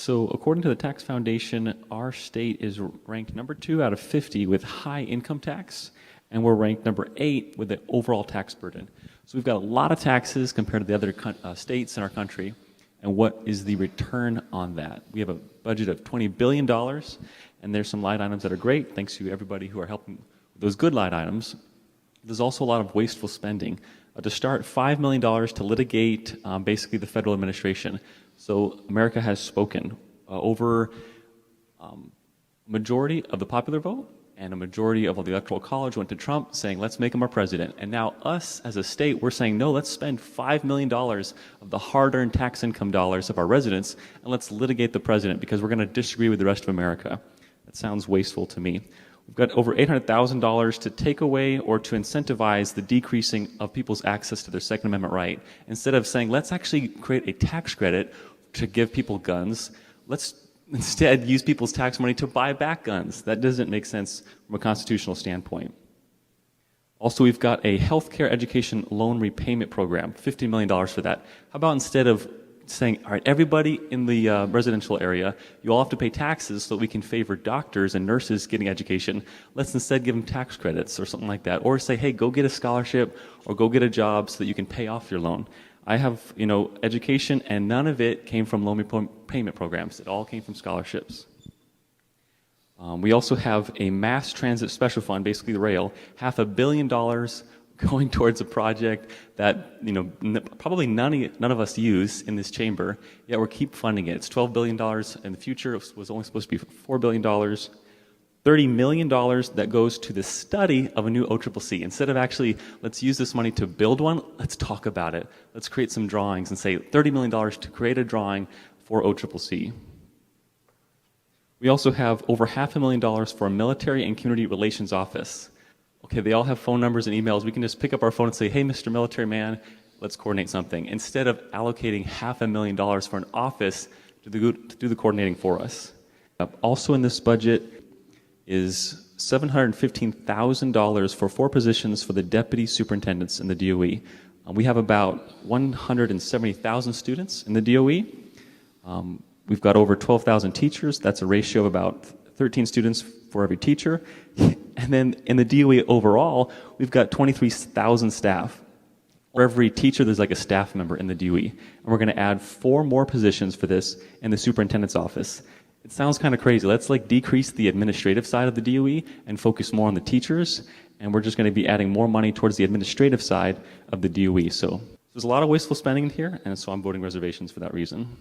So according to the Tax Foundation, our state is ranked number 2 out of 50 with high income tax, and we're ranked number 8 with the overall tax burden. So we've got a lot of taxes compared to the other states in our country, and what is the return on that? We have a budget of $20 billion, and there's some line items that are great, thanks to everybody who are helping with those good line items. There's also a lot of wasteful spending. To start, $5 million to litigate basically the federal administration. So America has spoken. Over majority of the popular vote and a majority of the Electoral College went to Trump saying, let's make him our president. And now us as a state, we're saying, no, let's spend $5 million of the hard-earned tax income dollars of our residents, and let's litigate the president because we're going to disagree with the rest of America. That sounds wasteful to me. We've got over $800,000 to take away or to incentivize the decreasing of people's access to their Second Amendment right. Instead of saying, let's actually create a tax credit to give people guns, let's instead use people's tax money to buy back guns. That doesn't make sense from a constitutional standpoint. Also, we've got a healthcare education loan repayment program, $50 million for that. How about instead of saying, all right, everybody in the residential area, you all have to pay taxes so that we can favor doctors and nurses getting education. Let's instead give them tax credits or something like that. Or say, hey, go get a scholarship or go get a job so that you can pay off your loan. I have, education, and none of it came from loan repayment programs. It all came from scholarships. We also have a mass transit special fund, basically the rail, $500 million going towards a project that probably none of us use in this chamber, yet we keep funding it. It's $12 billion in the future. It was only supposed to be $4 billion. $30 million that goes to the study of a new OCCC. Instead of actually, let's use this money to build one, let's talk about it. Let's create some drawings and say $30 million to create a drawing for OCCC. We also have over $500,000 for a military and community relations office. Okay, they all have phone numbers and emails. We can just pick up our phone and say, hey, Mr. Military Man, let's coordinate something. Instead of allocating $500,000 for an office to do the coordinating for us. Also in this budget is $715,000 for 4 positions for the deputy superintendents in the DOE. We have about 170,000 students in the DOE. We've got over 12,000 teachers. That's a ratio of about 13 students for every teacher. And then in the DOE overall, we've got 23,000 staff. For every teacher, there's like a staff member in the DOE. And we're going to add 4 more positions for this in the superintendent's office. It sounds kind of crazy. Let's decrease the administrative side of the DOE and focus more on the teachers. And we're just going to be adding more money towards the administrative side of the DOE. So there's a lot of wasteful spending here, and so I'm voting reservations for that reason.